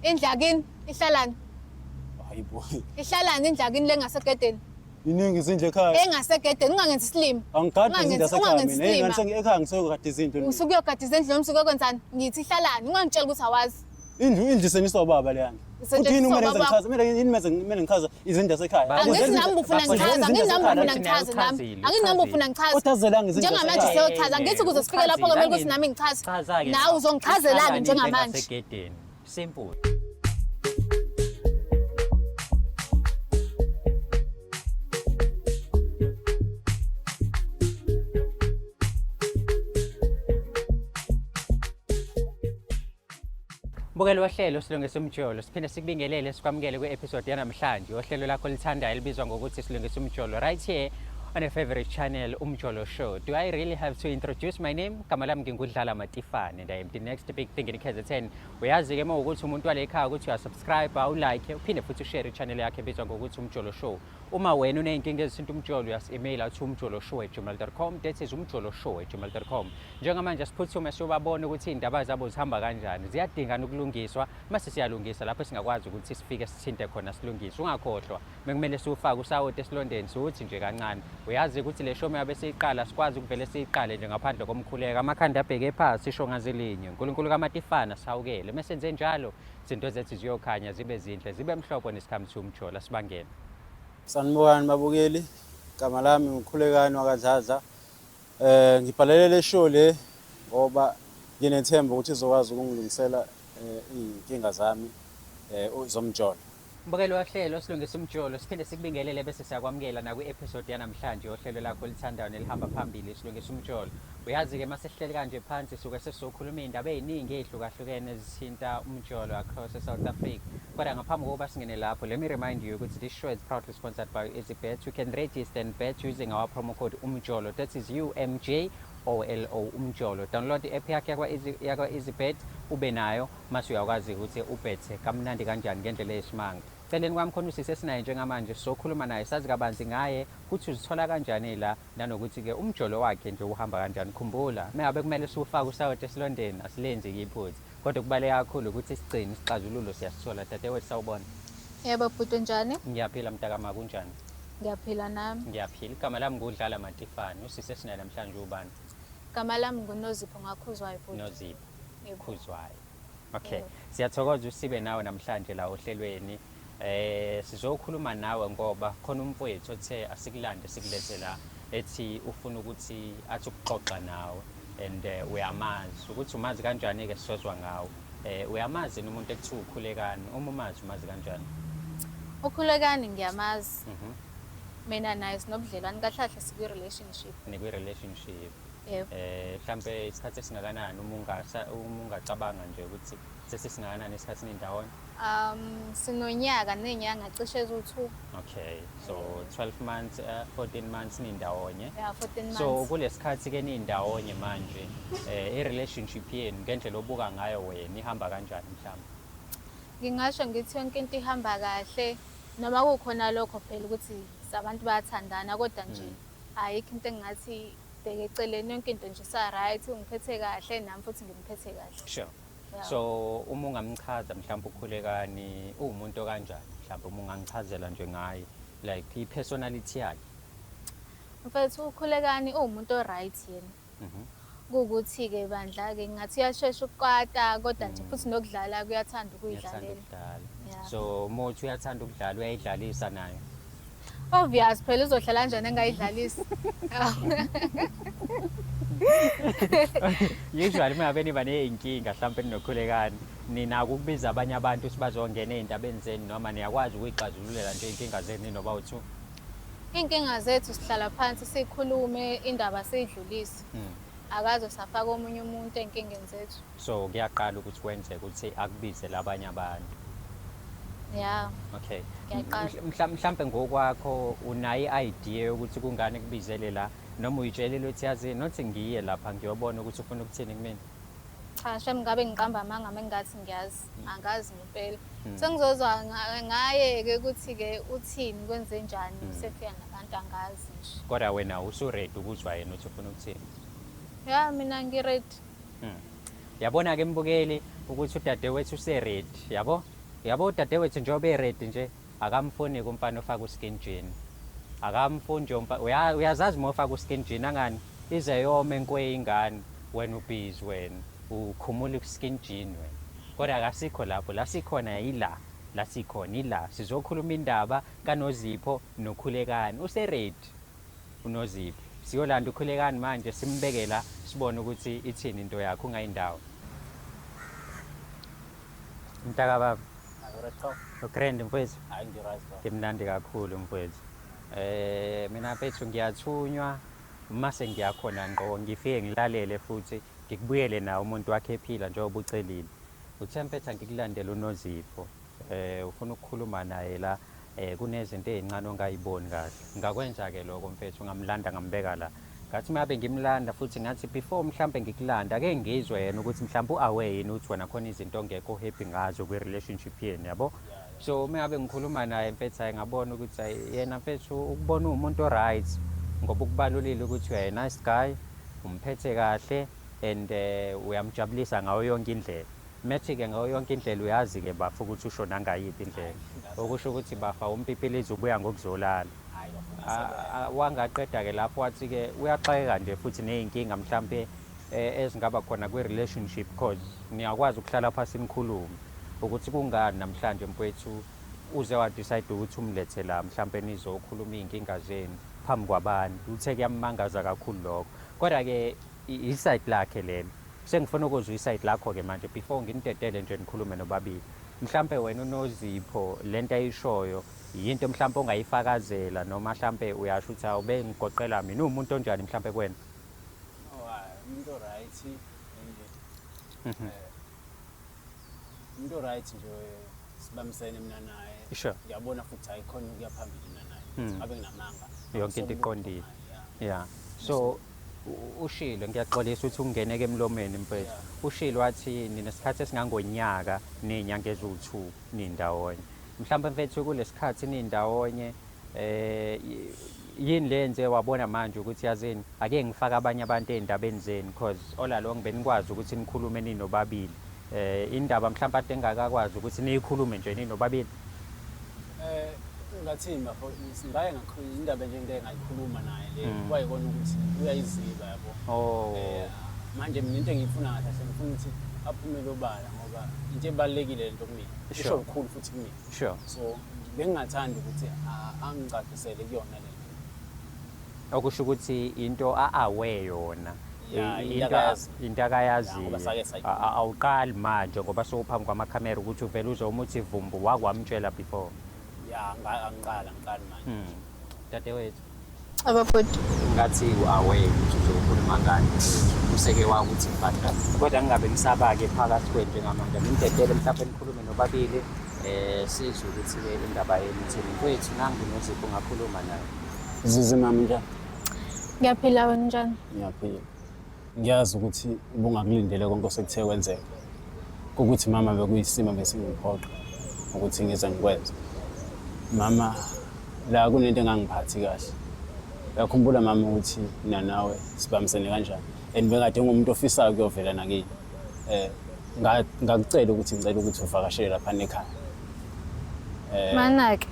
Endlakini ihlalani? Hayibo. Ihlalani endlakini lengasegedeni? Iningi izindlu ekhaya. Engasegedeni ungangenzi isilimo. Angigadi izinto zasekhaya mina. Hey ngani sengikhaya ngisokugada izinto. Usukuyogada izindlu noma usukwenzani? Ngithi ihlalani? Ungangitshela ukuthi awazi. Indlu senisobaba leyana. Uthini uma nenza ngichaza? Kumele ngichaza izinto zasekhaya. Angithi nami ufuna ngichaza, anginami ufuna ngichaza. Otazelanga izinto njengamanje seyochaza, ngithi kuze sifike lapho kumele ukuthi nami ngichaze. Nawe uzongichazela njengamanje. Simple. Mbukelo wahlelo silungisa umjolo siphinde sikubingelele sikwamukele kwe-episode yanamhlanje ohlelo lakho lithandayo elibizwa ngokuthi silungisa umjolo right here on a favorite channel Umjolo Show. Do I really have to introduce my name? Gama lami ngingudlala Matifane and I am the next big thing in KZN. Uyazi ke ukuthi umuntu wale ekhaya ukuthi uyasubscribe, ulike, uphinde futhi ushare i-channel yakhe ebizwa ngokuthi Umjolo Show. Uma wena uneyinkinga ezisinto umjolo uyas-email to umjoloshow@gmail.com. That is umjoloshow@gmail.com. Njengamanje siphuthume siyobabona ukuthi iy'ndaba zabo zihamba kanjani. Ziyadinga ukulungiswa. Mase siyalungisa lapho singakwazi ukuthi sifike sithinte khona silungise. Ungakhohlwa. Bekumele siwufake usawoti esilondeni siwuthi nje kancane. Uyazi ukuthi le show meyabe siyiqala sikwazi ukuvele siyiqale nje ngaphandle komkhuleko. Amakhanda abheke phansi isho ngazelinye. uNkulunkulu kaMatifana sawukele. Mesenze njalo izinto zethu ziyokhanya zibe zinhle zibe mhlophe nesikhathi umjola sibangene. Sanibukani babukeli. Igama lami nguKhulekani wakadladla. Ngibhalele le show le ngoba nginethemba ukuthi izokwazi ukungilungisela inkinga zami zomjolo. Mbukelo wahlelo silungisa umjolo siphinde sikubingelele bese siyakwamukela na kwi-episode yanamhlanje ohlelo lakho lithandayo nelihamba phambili silungisa umjolo. Uyazi ke mase sihleli kanje phansi suke sesizokhuluma indaba eziningi ezihlukahlukene ezithinta umjolo across South Africa. Kodwa ngaphambi kokuba singene lapho, let me remind you ukuthi this show is proudly sponsored by EasyBet. You can register and bet using our promo code UMJOLO. That is UMJOLO umjolo. Download the-app yakhe yakwa EasyBet ube nayo mase uyakwazi ukuthi ubethe kamnandi kanjani ngendlela eyisimanga. Celeni kwami khona usise sinaye njengamanje sokhuluma naye sazi kabanzi ngaye ukuthi uzithola kanjani la nanokuthi ke umjolo wakhe nje uhamba kanjani. Khumbula meyabe kumele siwufake usawoti esilondeni asilenzi iphutha kodwa kubaleke kakhulu ukuthi sigcine isixazululo siyasithola dadewethu sawubona. Yebo bhuti njani? Ngiyaphila mntakama kunjani? Ngiyaphila nami. Ngiyaphila. Igama lami ngudlala Matifane. Usise sinaye namhlanje ubani? Igama lami nguNozipho Ngakhuzwayo bhuti. Nozipho Khuzwayo. Okay. Siyathokoza usibe nawe namhlanje la ohlelweni. Sizokhuluma nawe ngoba khona umfowethu othe asikulande sikulete la ethi ufuna ukuthi athi ukuxoxa nawe and uyamazi ukuthi umazi kanjani ke sisozwa ngawe. Uyamazi umuntu ekuthiwa ukhulekani, uma umazi kanjani? Ukhulekani ngiyamazi. Mina naye sinobudlelwane kahlahle sikwi-relationship. Nikwi-relationship. Yebo. Mhlambe isikhathi esingakanani uma ungacabanga nje ukuthi sesisingakanani isikhathi nindawonye? Sinonyaka nenyanga cishe eziwu-2. Okay, so 12 months, 14 months nindawonye. Yeah, 14 months. So kulesikhathi ke nindawonye manje i-relationship yenu ngendlela obuka ngayo wena ihamba kanjani mhlawumbe? Ngingasho ngithi yonke into ihamba kahle noma kukhona lokho phela ukuthi abantu bayathandana kodwa nje ayikho into engathi bheke eceleni yonke into nje sa-right ungiphethe kahle nami futhi ngimphethe kahle. Sure. So uma ungamchaza mhlawumbe ukhulekani uwumuntu kanjani mhlawumbe uma ungangichazela nje ngaye like i-personality yakhe? Mfethu ukhulekani uwumuntu o-right yena. Kukuthi ke bandla ke ngathi uyashesha ukukwata kodwa nje futhi nokudlala kuyathanda ukuyidlalela. So mothi uyathanda ukudlala uyayidlalisa nayo? Obvious phela uzodlala kanjani engayidlalisi. Usually uma niba ney'nkinga mhlawumbe ninokhulekani ninako ukubiza abanye abantu sibazongena ey'ndabeni zenu noma niyakwazi ukuyixazululela nje iy'nkinga zenu ninoba u-2? Iy'nkinga zethu sihlala phansi sikhulume indaba siyidlulise. Akaze safaka omunye umuntu ey'nkingeni zethu. So kuyaqala ukuthi kwenzeke ukuthi akubize labanye abantu. Yeah. Okay. Ngiyaqala. Mhlambe ngokwakho unayo i-idea ukuthi kungani kubizele la noma uyitshelile ukuthi yazi nothi ngiye lapha ngiyobona ukuthi ufuna ukuthini kumina? Cha, shem ngabe ngiqamba amanga mengathi ngiyazi. Angazi ngempela. Sengizozwa ngaye ke ukuthi ke uthini kwenze njani usefika nabantu angazi nje. Kodwa wena usu-ready ukuzwa yena ukuthi ufuna ukuthini? Yeah, mina ngi-ready. Yabona ke mbukeli ukuthi udadewethu use-ready yabo udadewethu njengoba e-ready nje akamfuni kumfana ofaka u-skin jean akamfuni nje uyazazi uma ufaka u-skin jean angani ize yome enkwe ingane wena ubhizi wena ukhumula u-skin jean wena kodwa akasikho lapho la sikhona la sikhona sizokhuluma indaba kaNozipho noKhulekani use-ready uNozipho siyolanda uKhulekani manje simbekela sibone ukuthi ithini into yakho ungayindawo mntaka baba ugrand mfowethu hayi ngi-right bro. ngimnandi kakhulu mfowethu mina mfethu ngiyathunywa mase ngiyakhona ngqo ngifike ngilalele futhi ngikubuyele nawe umuntu wakhe ephila njengoba ucelile uthe mfethu ngikulandela uNozipho ufuna ukukhuluma naye la kunezinto ezincane ongayiboni kahle ngakwenza-ke lokho mfethu ngamlanda ngambeka la ngathi mabe ngimlanda futhi ngathi before mhlambe ngikulanda ake ngizwe yena ukuthi mhlambe u-aware yini ukuthi wena khona izinto ongekho happy ngazo kwi-relationship yeni yabo so mengabe ngikhuluma naye mfethu hayi ngabona ukuthi yena mfethu ukubona uwumuntu o-right ngoba ukubalulile ukuthi uyaye nice guy umphethe kahle and uyamjabulisa ngayo yonke indlela methi-ke ngayo yonke indlela uyazi-ke bafa ukuthi usho nangayiphi indlela okusho ukuthi bafa umpipilizi ubuya ngokuzolala wangaqeda-ke lapho wathi-ke uyaxakeka nje futhi ney'nkinga mhlampe ezingaba khona kwi-relationship cause niyakwazi ukuhlala phasi nikhulume ukuthi kungani namhlanje mfowethu uze wadecide ukuthi umlethe la mhlampe nizokhuluma iy'nkinga zenu phambi kwabantu uthe kuyamangaza kakhulu lokho kodwa-ke iside lakhe lelo sengifuna ukuzwa iside lakho-ke manje before nginidedele nje nikhulume nobabili mhlampe wena uNozipho lento ayishoyo yinto mhlampe ongayifakazela noma mhlampe uyasho ukuthi awube ngigoqela mina uwumuntu onjani mhlampe kwena Umuntu right umuntu right nje sibambisene mina naye sure ngiyabona futhi ayikhona ukuya phambili mina naye ngabe nginamanga yonke into iqondile yeah so ushilo ngiyaxolisa ukuthi ungeneke emlomeni mfethu ushilo wathi ninesikhathi esingangonyaka nezinyanga eziwu2 nindawonye mhlawumbe mfethu kulesikhathi nindawonye yini lenze wabona manje ukuthi yazini ake ngifaka abanye abantu ezindabeni zeni because all along benikwazi ukuthi nikhulume ninobabili indaba mhlawumbe ade engakakwazi ukuthi niyikhulume nje ninobabili ngathini bafo singaye ngakhuluma indaba nje ngeke ngayikhuluma naye le kwayikona ukuthi uyayiziba yabo manje mina into engiyifuna kahle ngifuna ukuthi aphumele obala ngoba into ebalekile lento kumina isho ukukhulu futhi kumina sure so bengingathanda ukuthi angicacisele kuyona le okusho ukuthi into aware yona into akayaziyo awuqali manje ngoba sowuphambi kwamakhamera ukuthi uvele uzomuthi vumbu wakwamtshela before angiqala manje dadewethu ababhuti ngathi u-aware ukuthi uzokhuluma ngani useke wakuthi mfana kodwa ngingabe ngisaba-ke phakathi kwenu njengamanje ngimdedele mhlawumbe nikhulume nobabili sizwe ukuthi-ke indaba yenu ithini mfowethu nangu uNozipho ungakhuluma naye zizi mama njani ngiyaphila wena njani ngiyaphila ngiyazi ukuthi ubungakulindele konke osekuthe kwenzeka ukuthi mama bekuyisimo besingiphoqa ukuthi ngize ngikwenze mama la kunento engangiphathi kahle uyakhumbula mama ukuthi mina nawe sibambisene kanjani and bekade ngumuntu ofisayo kuyovela nakini ngakucela ukuthi ngicela ukuthi uvakashele lapha ekhaya mana-ke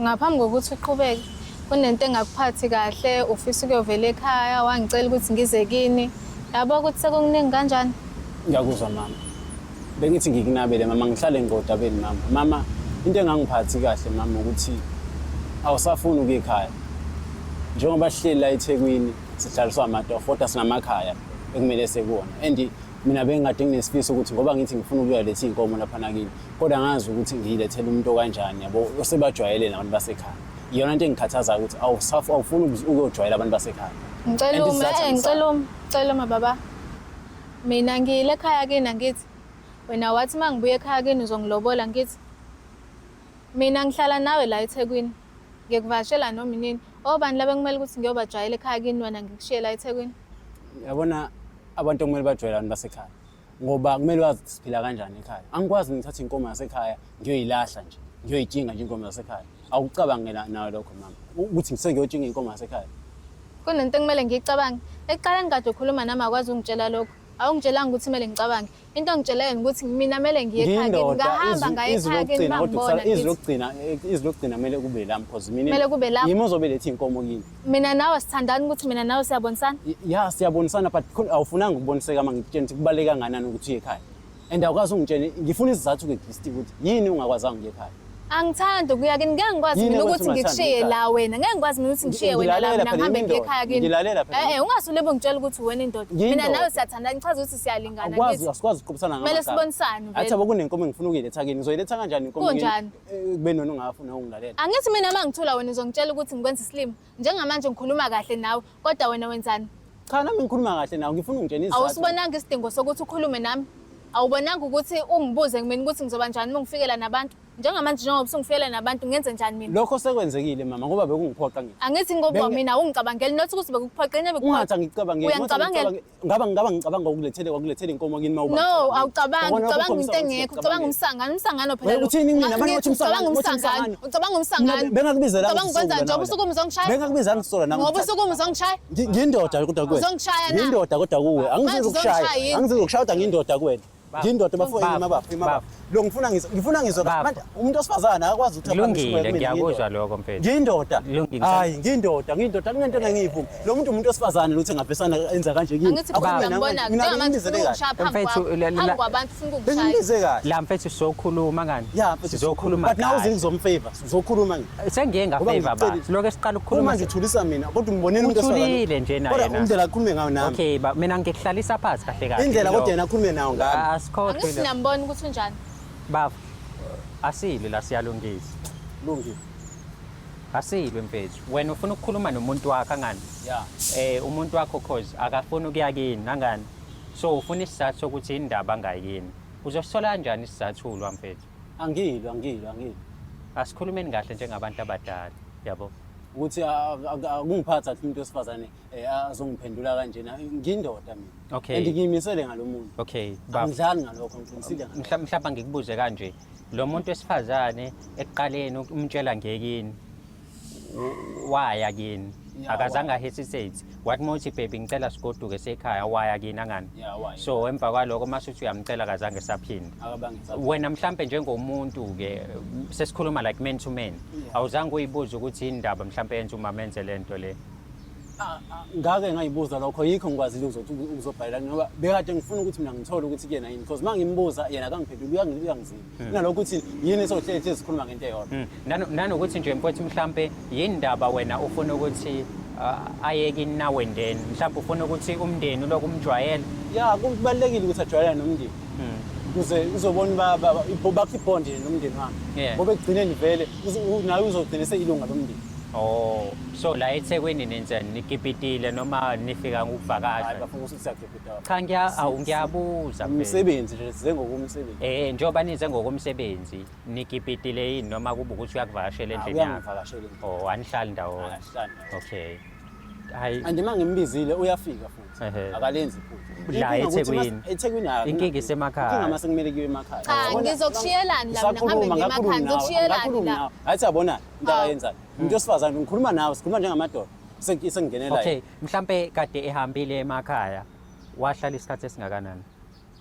ngaphambi kokuthi uqhubeke kunento engakuphathi kahle ufisa ukuyovela ekhaya wangicela ukuthi ngize kini yabo ukuthi sekukuningi kanjani ngiyakuzwa mama bengithi ngikunabele mama ngihlale ngodabeni mama into engangiphathi kahle mama ukuthi awusafuni ukuya ekhaya njengoba sihleli la eThekwini sihlaliswa amadoda sinamakhaya ekumele sekuwona and mina bengingade nginesifiso ukuthi ngoba ngithi ngifuna ukuyoletha inkomo lapha nakini kodwa ngazi ukuthi ngiyilethele umuntu kanjani yabo osebajwayele nabantu basekhaya iyona into engikhathaza ukuthi awufuni ukuyojwayela abantu basekhaya ngicela uma baba mina ngiyile ekhaya kini angithi wena wathi mangibuye ekhaya kini uzongilobola ngithi mina ngihlala nawe la eThekwini ngiyakuvashela noma inini obani labe kumele ukuthi ngiyobajwayela ekhaya kini wena ngikushiye la eThekwini yabona abantu okumele bajwayele abantu basekhaya ngoba kumele wazi siphila kanjani ekhaya angikwazi ngithatha inkomo yasekhaya ngiyoyilahla nje ngiyoyijinga nje inkomo yasekhaya awucabangela nawe lokho mama ukuthi ngisengiyojinga inkomo yasekhaya kunento ekumele ngiyicabange ekuqaleni kade ukhuluma nami akwazi ungitshela lokho awungitshelanga ukuthi kumele ngicabange. Into ongitshela yona ukuthi mina kumele ngiye ekhaya kini, ngahamba ngaye ekhaya kini bangibona. Izwi lokugcina kumele kube lami because Kumele kube lapho. yimi ozobe letha inkomo kini. Mina nawe sithandani ukuthi mina nawe siyabonisana? Ya siyabonisana but awufunanga ukuboniseka uma ngikutshela ukuthi kubaleka kangakanani ukuthi uye ekhaya. And awukwazi ungitshela ngifuna isizathu ukuthi yini ungakwazanga ukuya ekhaya. Angithandi ukuya kini, ngeke ngikwazi mina ukuthi ngikushiye la wena. Ngeke ngikwazi mina ukuthi ngishiye wena la mina ngihambe ngiye ekhaya kini. Ngilalela phela. Ungasulebe ungitshela ukuthi wena indoda. Mina nawe siyathandana, ngichaza ukuthi siyalingana kithi. Asikwazi ukuqhubisana ngama. Kumele sibonisane vele. Athi kunenkomo engifuna ukuyiletha kini. Ngizoyiletha kanjani inkomo kini? Kunjani? Kube nona ungafuna ukungilalela. Angithi mina mangithula wena uzongitshela ukuthi ngikwenza isilimo. Njengamanje ngikhuluma kahle nawe, kodwa wena wenzani? Cha nami ngikhuluma kahle nawe, ngifuna ungitshela izizathu. Awusibonanga isidingo sokuthi ukhulume nami? Awubonanga ukuthi ungibuze mina ukuthi ngizoba njani uma ngifikela nabantu? Njengamanje njengoba usungifikela nabantu ngenze njani mina? Lokho sekwenzekile mama ngoba bekungiphoqa ngithi. Angithi ngoba mina ungicabangeli nothi ukuthi bekuphoqa enye bekuphoqa. Ungathi ngicabangele. Ngaba ngicabanga ukulethela inkomo kini mawuba. No, awucabangi, ucabanga into engekho, ucabanga umsangano, umsangano phela. Uthini mina manje uthi ucabanga umsangano, ucabanga umsangano. Bengakubizela. Ucabanga ukwenza njengoba usukuma uzongishaya. Bengakubizela ngisola nami. Ngoba usukuma uzongishaya. Ngindoda kodwa kuwe. Uzongishaya na. Ngindoda kodwa kuwe. Angizokushaya. Angizokushaya ngindoda kuwena. Ngindoda bafowenu mabaphi. Lo ngifuna ngizwa manje umuntu osifazana akwazi ukuthi Kulungile, ngiyakuzwa lokho mfethu. Ngindoda. Hayi, ngindoda kunento engiyivuma. Lo muntu osifazana luthi ngabhesana enza kanje kimi. Angithi ngibona njengamanje ungishaya phambi kwabantu ufuna ukukushaya. Bengibize kahle. La mfethu sizokhuluma ngani? Ya, sizokhuluma. But now uzingizomfavor. Sizokhuluma ngi. Sengiye ngafavor ba. Siloke siqala ukukhuluma manje uthulisa mina kodwa ngibonene umuntu osifazana. Uthulile nje naye. Kodwa indlela akhulume ngayo nami. Okay ba mina ngikuhlalisa phansi kahle kahle. Indlela kodwa yena akhulume nayo ngami. Asikhohle. Angithi niyambona ukuthi unjani? Baba asile la siyalungisa. Lungile. Asile mfethu. Wena ufuna ukukhuluma nomuntu wakho ngani? Yeah. Umuntu wakho cause akafuna ukuya kini ngani? So ufuna isizathu sokuthi indaba angayini. Uzosola kanjani isizathu lwa mfethu? Angilo. Asikhulumeni kahle njengabantu abadala, yabo. Ukuthi akungiphatha athi umuntu osifazane azongiphendula kanjena ngindoda mina. Okay. And ngiyimisele ngalomuntu. Okay, Angidlali ngalokho ngiqinisile ngalo. mhlawumbe ngikubuze kanje. Lo muntu wesifazane ekuqaleni umtshela ngekini. Waya kini. Akazange hesitate. Wathi mothi baby ngicela sigoduke sekhaya waya kini ngani? Yeah, waya. So emva kwaloko masuthi uyamcela kazange saphinda. Akabangisa. Wena mhlambe njengomuntu ke sesikhuluma like man to man. Awuzange uyibuza ukuthi indaba mhlambe yenza umama enze lento le. Ngake ngayibuza lokho yikho ngikwazile ukuthi uzobhalela ngoba bekade ngifuna ukuthi mina ngithole ukuthi kuyena yini because mangimbuza yena akangiphendula uyangizima. Nalokho ukuthi yini sohlele sikhuluma ngento eyodwa. Nanokuthi nje mfowethu mhlambe yini indaba wena ufuna ukuthi ayeke nawe ndeni mhlambe ufuna ukuthi umndeni lokumjwayela. Ya kubalekile ukuthi ajwayelane nomndeni. Kuze uzobona bakibond nomndeni wami. Ngoba ekugcineni vele nawe uzogcina seyilunga lomndeni. Oh, so la eThekwini nenzani nikipitile noma nifika ngokuvakasha? Hayi bafuna ukuthi siyakipita. Cha ngiyabuza phela. Umsebenzi nje size ngokumsebenzi. Njengoba nize ngokomsebenzi nikipitile yini noma kuba ukuthi uyakuvakashela endlini yakho? Uyangivakashela. Oh, anihlali ndawonye. Ahlala. Okay. Hayi. Ande mangimbizile uyafika futhi. Akalenzi futhi. La eThekwini. eThekwini hayi. Inkinga isemakhaya. Inkinga mase kumele kiwe emakhaya. Cha ngizokushiyelani la mina ngihambe ngemakhaya ngizokushiyelani la. Athi yabona into akayenzayo. Umuntu osifazane ngikhuluma nawe sikhuluma njengamadoda. Sengingenela. Okay, mhlambe kade ehambile emakhaya. Wahlala isikhathi esingakanani?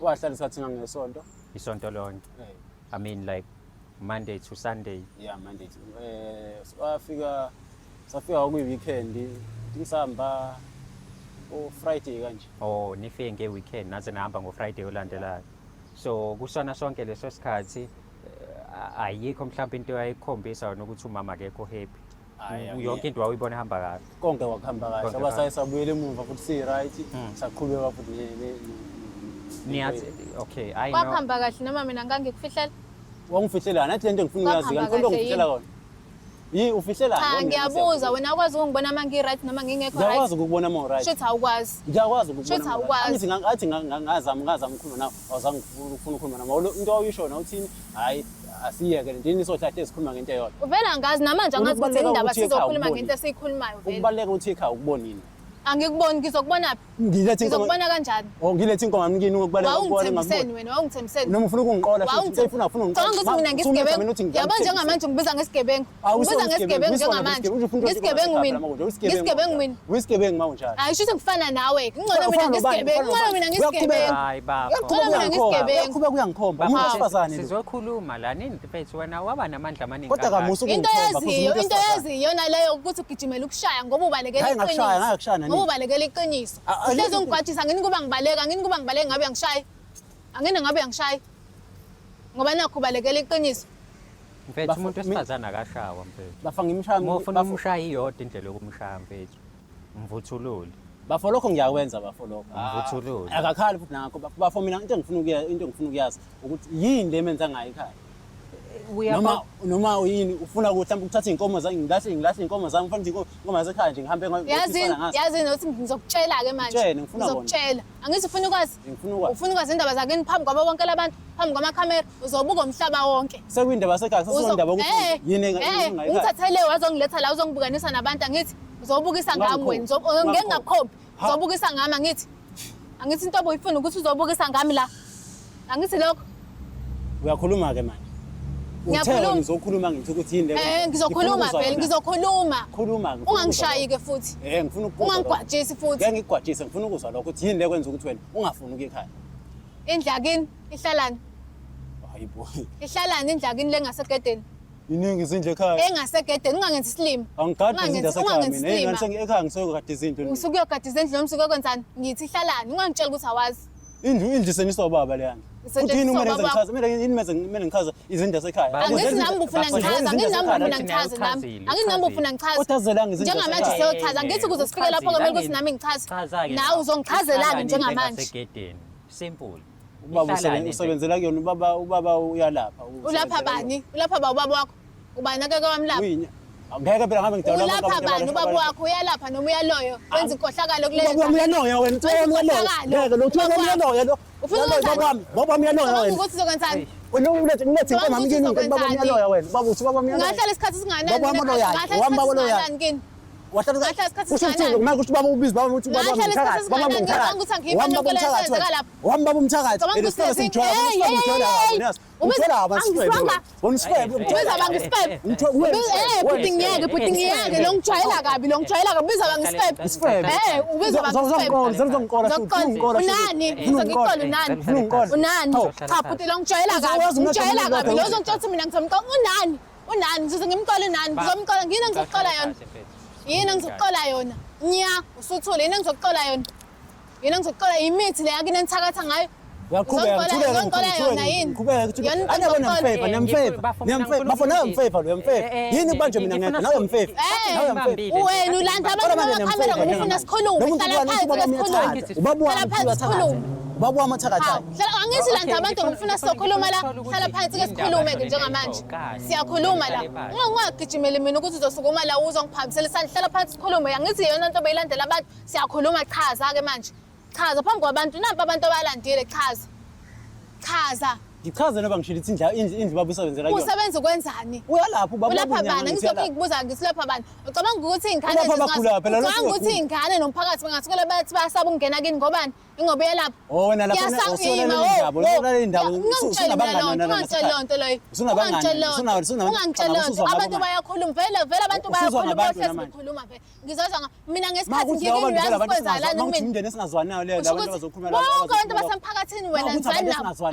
Wahlala isikhathi ngangesonto. Isonto lonke. I mean like Monday to Sunday. Yeah, Monday. Safika kwi-weekend ngisahamba Friday kanje. Oh, nifike nge-weekend naze nahamba ngo-Friday olandelayo. So kusona sonke leso sikhathi ayikho mhlawumbe into ayikhombisa wona ukuthi umama akekho happy. Yonke into wawuyibona ihamba kahle. Konke wakuhamba kahle. Ngoba sayisabuyela emuva futhi si-right. Saqhubeka futhi niyazi okay I know. Wakuhamba kahle noma mina ngangikufihlela? Wangifihlela nathi lento ngifuna uyazi kanti konke ngifihlela kona. Yi ufihlela Cha ngiyabuza wena akwazi ukungibona manje right noma ngingekho right? Ngiyakwazi ukubona mo right. Shithi awukwazi. Ngiyakwazi ukubona. Shithi awukwazi. Angithi ngathi ngazama ukukhuluma nawe. Awuzange ufuna ukukhuluma nawe. Into awuyisho na uthini? Hayi asiyeke ndini sohlathe sikhuluma ngento eyodwa. Vela ngazi namanje angazi ukuthi indaba sizokhuluma ngento esiyikhulumayo vela. Ukubaleka uthi ekhaya ukubonini. Angikuboni ngizokubona phi? Ngilethe inkomo. Ngizokubona kanjani? Oh ngilethe inkomo yami kini ukubaleka Wawungithembiseni wena, wawungithembiseni. Noma ufuna ukungiqola futhi ufuna Ngicabanga ukuthi mina ngisigebengu. Yabo njengamanje ungibiza ngesigebengu. Ungibiza ngesigebengu njengamanje. Ngisigebengu mina. Ngisigebengu mina. Uyisigebengu mawunjalo. Ayisho ukuthi ngifana nawe. Ngcono mina ngisigebengu. Ngcono mina ngisigebengu. Hayi baba. Ngcono mina ngisigebengu. Kuba kuyangikhomba umuntu wesifazane lo. Sizokhuluma la nini mfethu wena waba namandla amaningi. Kodwa kamusu Into yaziyo naleyo ukuthi ugijimela ukushaya ngoba ubalekela Hayi ngikushaya, hayi ngikushaya nani. Ngoba ubalekela iqiniso. Uhlezi ungigwajisa ngini kuba ngibaleka, ngini kuba ngibaleka ngabe ngishaya. Angina ngabe ngishaya. Ngoba nakho ubalekela iqiniso. Mfethu umuntu wesifazane akashawa mfethu. Bafa ngimshaya. Uma ufuna umshaya iyodwa indlela yokumshaya mfethu. Mvuthulule. Bafo lokho ngiyakwenza bafo lokho. Mvuthulule. Akakhali futhi nakho bafo mina into engifuna ukuyazi ukuthi yini le emenza ngayo ekhaya. Noma yini ufuna ukuthi mhlawumbe ukuthatha inkomo zami ngilahle inkomo zami mfana inkomo yasekhaya nje ngihambe Yazi nokuthi ngizokutshela ke manje. Ngizokutshela. Angithi ufuna ukwazi? Ufuna ukwazi indaba zakini phambi kwabo bonke labantu, phambi kwamakhamera, uzobuka umhlaba wonke. Sekuyindaba sekhaya sesindaba ukuthi yini engayikhaya. Ungithathele wazongiletha la uzongibukanisa nabantu angithi uzobukisa ngami wena. Ngeke ngakhophi. Uzobukisa ngami angithi. Angithi into oboyifuna ukuthi uzobukisa ngami la. Angithi lokho. Uyakhuluma ke manje. Ngiyakhuluma. Ngizokhuluma ngithi ukuthi yini le. Ngizokhuluma phela, ngizokhuluma. Khuluma. Ungangishayi ke futhi. Ngifuna ukuzwa. Ungangigwajisi futhi. Ngeke ngigwajise, ngifuna ukuzwa lokho ukuthi yini le kwenza ukuthi wena ungafuni ukuya ekhaya. Indlakini ihlalani? Hayibo. Ihlalani indlakini lengasegedeni? Iningi izindlu ekhaya. Engasegedeni ungangeni isilimo. Angigadi izinto zasekhaya mina. Ekhaya ngisokugada izinto. Usukuyogada izindlu noma usukokwenzani? Ngithi ihlalani? Ungangitshela ukuthi awazi. Indlu senisobaba leyana. Futhi yini kumele ngichaze? Kumele ngichaze izinto zasekhaya. Angithi nami ufuna ngichaza, angithi nami ufuna ngichaze nami. Angithi nami ufuna ngichaze. Uchazelanga izinto njengamanje siyochaza, ngithi kuze sifike lapho kumele ukuthi nami ngichaze. Nawe uzongichazelani njengamanje? Simple. Ubaba usebenzela kuyona ubaba uyalapha. Ulapha bani? Ulapha ubaba wakho? Ubani ake kwamlapha? Ngeke phela ngabe ngidawula ulapha bani ubaba wakho uyalapha noma uyaloyo wenza inkohlakalo kulelo ubaba uyaloya wena ngeke lo uthola uyaloya lo ufuna baba uyaloya wena ukuthi uzokwenzani ulethe inkomo mami kini baba uyaloya wena baba uthi baba uyaloya ngahlala isikhathi singanani baba uyaloya wamba uyaloya wahlala usuthi uma kuthi baba ubizi baba uthi baba umthakathi baba umthakathi wamba umthakathi esikole senjwala uthola abasifebe unisifebe ubiza bangisifebe putingiyeke lo ngijwayela kabi ubiza bangisifebe ubiza bangisifebe unani ngizokixola unani cha puti lo ngijwayela kabi lo uzongitshela mina ngizomxola unani ngizoze ngimxola unani ngizomxola ngini ngizoxola yona yini ngizokuxola yona nya usuthule yini ngizokuxola yona yini ngizokuxola imithi le yakini enithakatha ngayo uyaqhubeka yona yini anabona mfeva bafona mfeva lo mfeva yini manje mina ngeke nawe mfeva wena ulanda abantu bamakhamera ngoba ufuna sikhulume hlala phansi sikhulume baba wamathakatha angithi landa abantu ngifuna sizokhuluma la hlala phansi ke sikhulume ke njengamanje siyakhuluma la ungagijimeli mina ukuthi uzosukuma la uzongiphamisela isandla hlala phansi sikhulume angithi yona into beyilandela abantu siyakhuluma chaza ke manje chaza phambi kwabantu nampa abantu abalandile chaza ngichaze noba ngishilo ukuthi indlu baba usebenzela kuyona usebenza ukwenzani uyalapha ubaba ulapha bani ngizoke ngikubuza ngisilapha bani ucabanga ukuthi ingane ucabanga ukuthi ingane nomphakathi bangathukela bathi bayasaba ukungena kini ngobani ingoba uyalapha wena lapha usolela indaba ungangitshela lonto leyo ungangitshela lonto abantu bayakhuluma vele abantu bayakhuluma ohlezi bekhuluma vele ngizozwa mina ngesikhathi ngike ngiyazikwenza la noma umndeni esingazwanayo leyo abantu bazokhuluma bonke abantu basemphakathini wena ngizani nabo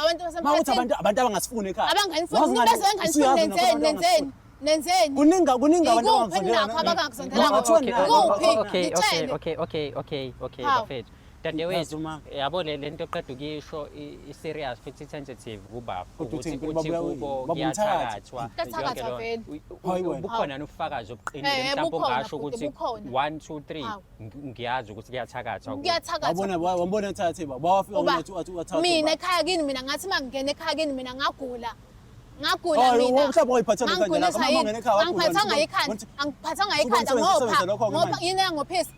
abantu basemphakathini abantu abangasifuni ekhaya abanganifuni bese enganifuni nenzeni kuninga abantu okay bafethu dadewethu yabo lento oqeda ukisho i-serious futhi sensitive kubaba ukuthi kubo kuyathakathwa bukhona nobufakazi obuqinile mhlawumbe ongasho ukuthi 1 2 3 ngiyazi ukuthi kuyathakathwa wabona ethathe bawafika ukuthi mina ekhaya kini mina ngathi mangingena ekhaya kini mina ngagula mina mhlawumbe oyiphathele kanjani lapha mama ngene ekhaya angiphathanga ikhanda ngoba yini yangophisa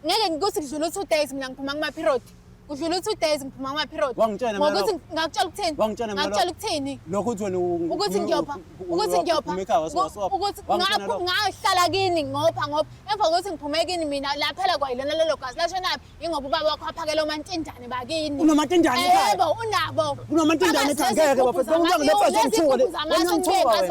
ngeke ngikuthi ngidlula 2 days mina ngiphuma kuma period Udlula 2 days ngiphuma ngama-period. Wangitshela mina Ngokuthi lokho. ngakutshela ukuthini? Wangitshela mina Ngakutshela ukuthini? lokho uthi wena Ukuthi ngiyopha. Ukuthi ngiyopha. Ukuthi ngahlala kini ngopha ngoba emva kokuthi ngiphume kini mina laphela kwayilona lelo gazi lashonaphi ingoba ubaba wakho aphakela omantindane bakini. Unomantindane ekhaya? Yebo, unabo. Unomantindane ekhaya ngeke bafethu.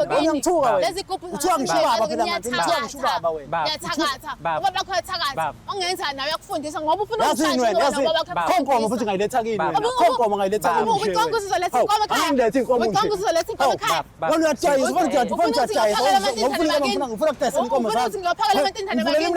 Ngiyangithuka wena. Lezi gubhu Uthiwa ngisho ubaba phela manje. Uthiwa ngisho ubaba wena. Yathakatha. Ubaba wakho yathakatha. Ongenza nawe yakufundisa ngoba ufuna Yazini wena, yazini. Khonkomo futhi ngayiletha kini wena. Khonkomo ngayiletha kini. Ubucongo uzoletha inkomo ekhaya. Angilethe inkomo nje. Ubucongo uzoletha inkomo ekhaya. Wena uyajayisa, ufuna ukuthatha inkomo zakho. Ngiyophakela amantindane bakini.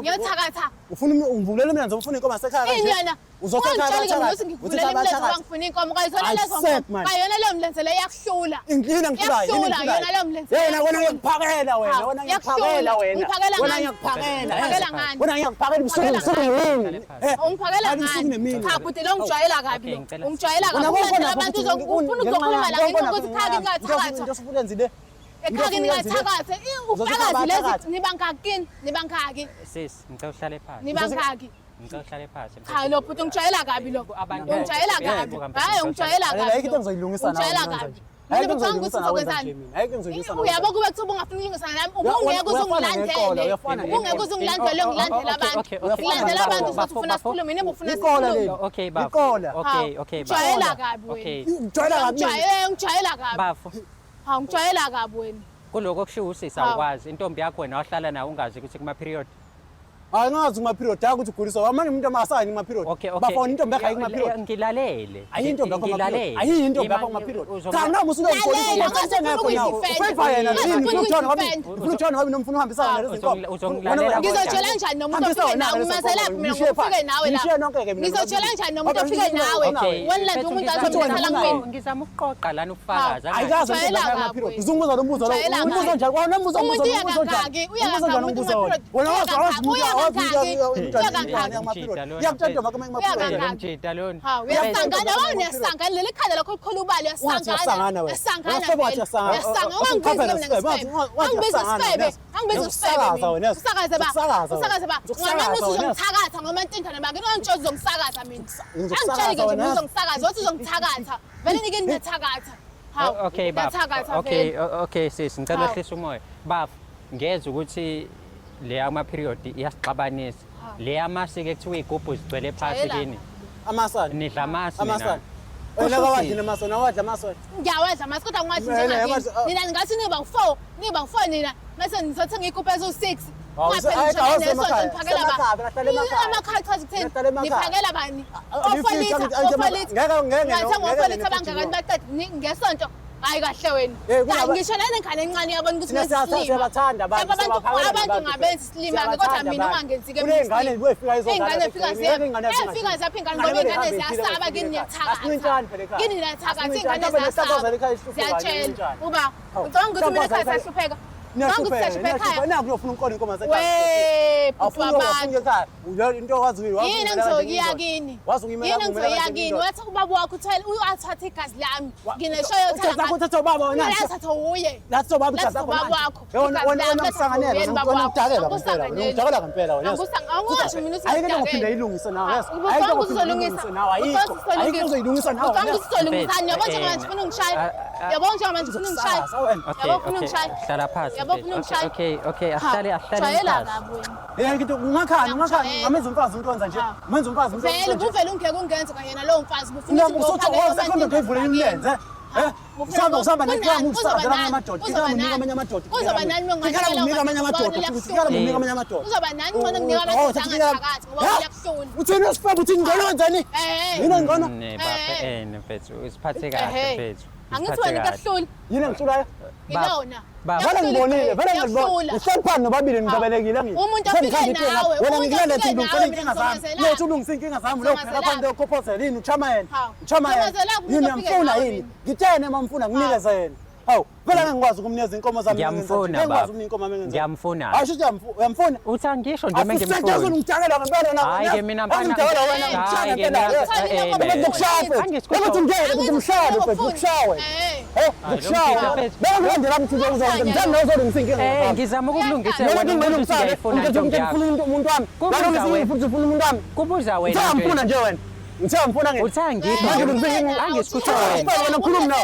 Ngiyothakatha. Ufuna ungivulela mina ufuna inkomo yasekhaya Ini kanje. yena. Uzokhakhala ukuthi ngikuvulela imilenze wangifuna inkomo kayizona lezo. Kayona leyo mlenze leyo yakuhlula. Yini ngikhulayo, yini Yakuhlula yona leyo mlenze. Yena wena ngiyakuphakela wena, wena ngiyakuphakela wena. Wena ngiyakuphakela. Uphakela ngani? Wena ngiyakuphakela ubusuku yini? Ungiphakela ngani? Cha buti lo ngijwayela kabi lo. Ungijwayela kabi. Abantu ufuna ukuzokhuluma la ngenxa ukuthi khaki ngathakatha. Ngiyasufuna nzile. Ekhaki ningathakatha. Ufakazi lezi nibankakini, nibankaki. Sis, ngicela uhlale phansi. Nibankaki. Ngicela uhlale phansi. Cha lo futhi ungijwayela kabi lo. Ungijwayela kabi. Hayi ungijwayela kabi. Ayike into ngizoyilungisa nawe. Ungijwayela kabi. Ayike ngizoyilungisa nawe nje mina. Ayike ngizoyilungisa nawe. Uyabo kube kuthiwa ungafuna ukulungisa nami. Ungeke uzungilandele. Ungeke uzungilandele ngilandela abantu. Ngilandela abantu futhi ufuna sikhulume nini ufuna sikhulume. Okay, bafo. Ikola. Okay, bafo. Ungijwayela kabi wena. Okay. Ujwayela kabi. Ungijwayela kabi. Bafo. Ha ungijwayela kabi wena. Kuloko kushiwo usisa ukwazi intombi yakho wena wahlala nayo ungazi ukuthi kuma period. Angazi kuma period yakho ukuthi uguliswa. Manje umuntu amasani kuma period. Bafona intombi yakho kuma period. Ngilalele. Ayintombi yakho kuma period. Ayintombi yakho kuma period. Cha nami usuke Lalela, ngeke nawe. Ufefa yena yini ufuna ngabe nomfuna uhambisana nalezi nkomo. Ngizotshela kanjani nomuntu ofike nawe umazela mina ngifike nawe la. Ngizotshela kanjani nomuntu ofike nawe. Wena umuntu azothatha kimi. Ngizama ukuqoqa lana ukufakaza. Ayikazi kuma period. Uzunguza lo mbuzo lo. Umbuzo njani? Wena umbuzo umuntu uyakangaki. Uyakangaki. Wena wazi Mjita lona. Ha uyasangana wena uyasangana leli khanda lakho likhulu ubali uyasangana. Usakaze ba. Ngwana uzongithakatha ngoma intindane bakini ontsho uzongisakaza mina. Angitshela ke nje uzongisakaza wathi uzongithakatha. Vele nike ngithakatha. Ha Okay bafo. Okay sis ngicela uhlisa umoya. Bafo ngeza ukuthi le ama period iyasixabanisa. Le amasi ke kuthiwa igubhu zigcwele phansi kini. Amasana. Nidla amasi mina. Amasana. Wena kawadli namasona, awadla amasona. Ngiyawadla amasi kodwa ngiwadli njengakini. Nina ningathi niba u4 nina bese nizothenga igubhu ezo6. Niphakela bani? Ngesonto hayi kahle wena. Ngisho nani ngane encane yabona ukuthi ngisilima. Abantu ngabenzi silima kodwa mina ungangenzi ke mina. Ingane kuyefika izongana. Ingane efika zapha ingane ngoba ingane ziyasaba kini niyathakatha. Kini niyathakatha ingane ziyasaba. Siyatshela uba ucabanga ukuthi mina ekhaya sahlupheka. Naku uyofuna unkolo inkomo zasekhaya. Into wazi yini ngizoyiya kini. Yini ngizoyiya kini. Wathi ubaba wakho uthatha igazi lami. Ngineshoyo thanga. Uthatha ubaba wena. Uthatha uye. Lathi ubaba uthatha wakho. Wena kusanganela wena udakela ngempela wena. Udakela ngempela wena. Angisho mina ayike ngophinda ilungise nawe yazi. Ayike uzolungisa nawe ayikho. Ayike uzoyilungisa nawe. Ucanga uzolungisa yabo nje manje ufuna ungishaya. Yabo nje manje ufuna ungishaya. Yabo ufuna ungishaya. Hlala phansi. Okay, ahlale Jwayela kabi wena. Yena ngithi ungakhani ngamenza umfazi umntwanza nje. Menza umfazi Vele kuvela ungeke ungenze kanye nalowo mfazi ufuna ukuthi uvule imilenze. Usamba nekhaya usakaza amadoda. Uzoba amanye amadoda. Uzoba nani nginika amanye amadoda. Nginika amanye amadoda. Uzoba nani ngona nginika amadoda phakathi ngoba uyakuhlula. Uthini usifaba uthi ngcono wenzani? Yini ngcono? Baba mfethu usiphathe kahle mfethu. Angithi wena kahlula. Yini ngihlulayo? Ilona. Vele ngibonile, vele ngibonile. Uhloniphani nobabili ngibabelekile ngithi. Umuntu ofike nawe. Wena ngikule lethi ngilungisa inkinga zami. Lethi ulungisa inkinga zami lokho lapha into yokuphosela yini uchama yena. Uchama yena. Yini yamfuna yini? Ngithene mamfuna nginikeza yena. Hawu, vele ngikwazi ukumnikeza inkomo zami ngiyamfuna ngikwazi ukunika inkomo mengenza. Ngiyamfuna. Asho uyamfuna? Uthi angisho nje mengimfuna. Akusentshela ngidakela ngempela na. Hayi ke mina mfana. Ngidakela wena ngithanda ngempela. Ukuthi ngeke ukuthi umshawe. Ukuthi umshawe. Ngikushaya. Bengizondela umthize uzonke. Ngithanda uzolungisa inkinga. Ngizama ukukulungisa Wena wena umuntu ngilungisa usiyayifuna ntombi yakho. ngifuna umuntu wami. Kubuza wena. Futhi ufuna umuntu wami. Kubuza wena. Ngithanda nje wena. Ngithanda ngeke. Uthangikho. Angisikutho wena. Wena khuluma nawe.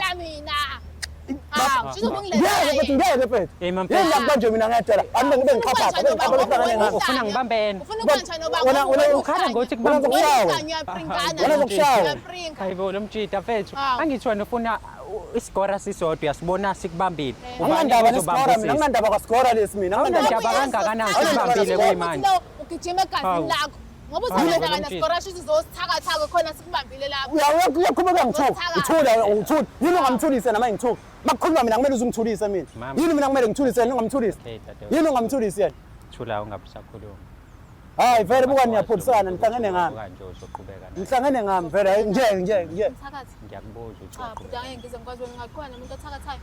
Ngeke phela. Yini kanje mina ngiyadela. Angibe ngibe ngiqhapha. Ngihlangane ngakho. Ufuna ngibambene. Ukhala ngokuthi Wena kubambe. uzokushaya. Hayibo lo mjida mfethu. Angithi wena ufuna isigora sisodwa uyasibona sikubambile. Anginandaba nesikora mina. Anginandaba kwasikora lesi mina. Awunandaba kangakanani sikubambile kuyimanje. Ugijima egazini lakho. Ngoba usebenza kana sikora shithi uzosithakathaka khona sikubambile lapho. Uyaqhubeka ngithuka. Uthula. Yini ungamthulise nama ngithuka. Makukhuluma mina kumele uzungithulise mina. Yini mina kumele ngithulise yena ungamthulise. Yini ungamthulise yena. Thula ungabisakhuluma. Hayi vele buka niyapholisana nihlangene ngami. Kanje uzoqhubeka. Nihlangene ngami vele ngeke. Thakathi. Ngiyakubuza ukuthi. Cha, buda ngeke ngize ngikwazi wena ngakhona umuntu othakathayo.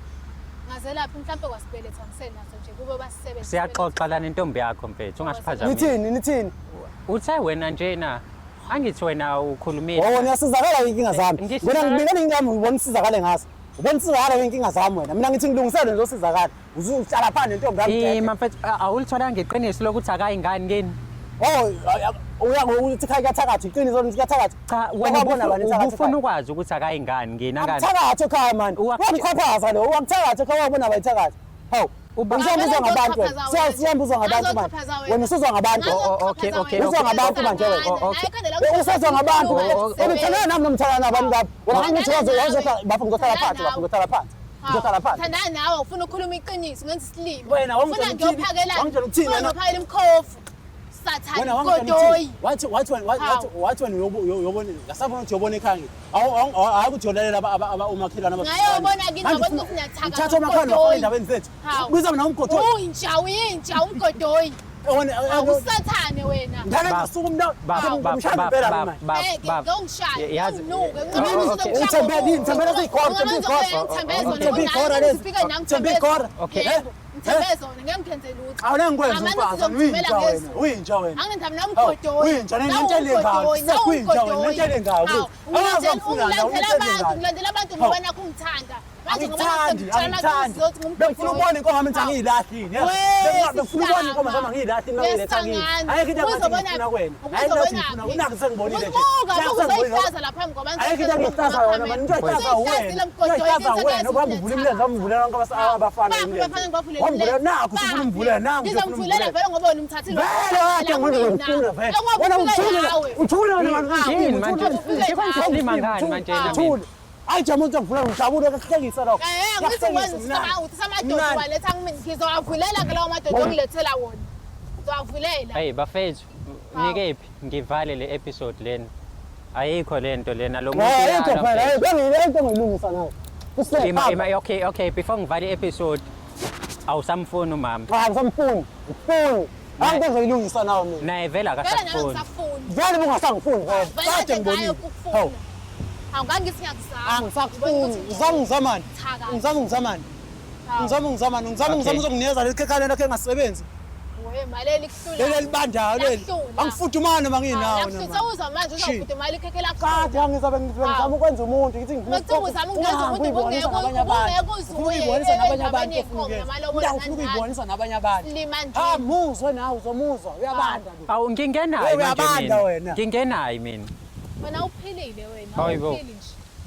Ngaze lapha mhlawumbe kwasibeletha ngisenaso nje kube basisebenza. Siyaxoxa la nentombi yakho mfethu ungasiphazamisi. Nithini? Uthe wena njena angithi wena ukhulumile. Wona yasizakala inkinga zami. Wena ngibikela ingami ubona isizakale ngaso. Ubona isizakala inkinga zami wena. Mina ngithi ngilungisele nje osizakala. Uzuhlala phansi nentombi yami. Mfethu awulithola ngeqiniso lokuthi akayingane kini. Uyakuthi khaya kathakathi iqiniso lithi kathakathi. Cha wena ufuna ukwazi ukuthi akayingane ngina ngani. Thakathi ekhaya manje. Wamkhaphaza lo, wamthakathi ekhaya wabona bayithakathi. Hawu. Ubuzwa ngabantu wena. Siyambuzwa ngabantu manje. Wena usuzwa ngabantu. Okay. Uzwa ngabantu manje wena. Usuzwa ngabantu. Ubithana nami nomthana nabantu lapho. Wena ngithi wazohlala bafuna ukuhlala phansi, Ngizothala phansi. Thandana nawe ufuna ukukhuluma iqiniso ngenza isilimo. Wena wangitshela ukuthini? Uzophakela imkhofu. Sathana godoyi. Wathi wena uyobona ngasabona ukuthi uyobona ekhaya. Hayi ukuthi yolalela umakhelwane abasifana. Ngayobona kini ngoba ukuthi niyathaka. Uthatha umakhelwane wakho endabeni zethu. Biza mina umgodoyi. Uyinja umgodoyi. Awusathane wena. Ngeke ngisuka umshado phela manje. Ngongishaya. Ngithembela Thembekora. Okay. Ngithembezona ngeke ngikhenzele lutho. Awunengikwenza umfazi uyinja wena. Angithanda nami umgodoyi. Uyinja nentshele ngawo. Sekuyinja wena nentshele ngawo. Ngilandela abantu ngoba nakho ungithanda. Manje Angithandi. Bengifuna ukubona inkomo yami ngiyilahlile. Bengifuna ukubona inkomo yami ngiyilahlile mangiletha kini. Ayikho into engifuna kuwena. Ayikho into engifuna. Unakho sengibonile nje. Uzoyihlaza lapha phambi kwabantu. Ayikho into engiyihlaza wena manje. Into eyihlaza wena. Into eyihlaza wena. Ubamba uvula imilenze wamvulela bonke abafana imilenze. Wamvulela nakho usufuna umvulela nangu. Ngizomvulela vele ngoba wena umthathile. Vele ngifuna vele. Wena uthula Yini manje? Sikhuluma ngani manje na? Ayijama ukuthi ngivula ngijabule kahlekisa lokho. Ngithi uthi samadoda waletha kimi ngizowavulela ke lawo madoda ongilethela wona. Ngizowavulela. Hey bafethu, nikephi ngivale le episode lena. Ayikho lento lena lo muntu ayikho phela. Bengilento ngilungisa nayo. Okay, before ngivale episode awusamfuni umama. Cha ngisamfuni. Ngifuni. Angize ngilungisa nawo mina. Naye vela akasafuni. Vele bungasangifuni vele. Kade ngibonile. Hawu. Awungangithi ngiyakuzama. Angisakufuni. Ngizama uzokunikeza lekhekhane lakhe engasebenzi. We maleli kuhlula. Leli libandayo leli. Angifudumane manginawo nami. Ngifutha manje uzofutha likhekhe lakho. Kade angizabe ngizama ukwenza umuntu ngithi ngifuna uzama ukwenza umuntu ukuyibonisa nabanye abantu ufuna ukuyibonisa nabanye abantu. Muzwe nawe uzomuzwa uyabanda. Awu ngingenayo uyabanda wena. Ngingenayo mina. Wena uphilile wena. Hayibo.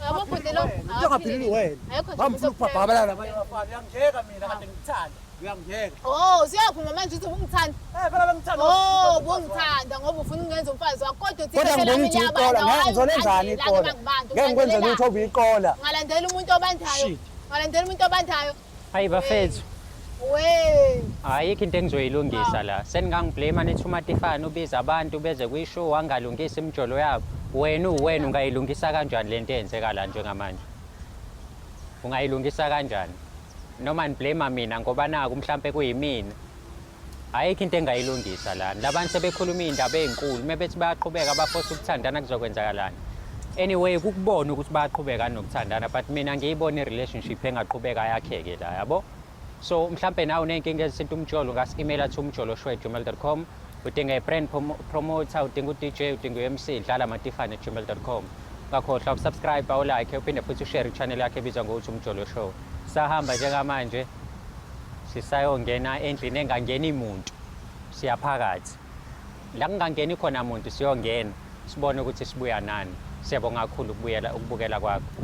Yabo phela lo. Ungaphilile wena. Ngamfuna ukubhabhala nabanye abafana. Uyangiyeka mina kade ngithanda. Uyangiyeka. Siyaphuma manje uthi ungithanda. Phela bengithanda. Bungithanda ngoba ufuna ungenza umfazi wakho kodwa uthi kodwa ngibona iqola ngeke ngizolenzani iqola. Ngeke ngikwenze lutho obuyiqola. Ngalandela umuntu obandayo. Hayi bafethu. We. Ayikho into engizoyilungisa la. Seningangiblame nithi uMatifana ubiza abantu beze kwishow wangalungisa imjolo yabo. Wena ungayilungisa kanjani lento eyenzeka la njengamanje? Ungayilungisa kanjani? Noma niblame mina ngoba naku mhlambe kuyimina. Ayikho into engayilungisa la. Labantu sebekhuluma indaba ezinkulu, mebethi bayaqhubeka abafosa ukuthandana kuzokwenzakalani. Anyway, ukubona ukuthi bayaqhubeka nokuthandana, but mina ngiyibona irelationship engaqhubeka yakheke la, yabo? So mhlambe nawe unenkinga ezisinto umjolo ngasi-email to umjolo@gmail.com. Udinga i-brand promoter, udinga u-DJ, udinga u-MC, dlala Matifana@gmail.com. ungakhohlwa ukusubscribe ulike uphinde futhi ushare i-channel yakhe ebizwa ngokuthi Umjolo Show. Sahamba njengamanje sisayongena endlini engangeni muntu, siyaphakathi la kungangeni khona muntu siyongena sibone ukuthi sibuya nani. Siyabonga kakhulu ukubukela kwakho.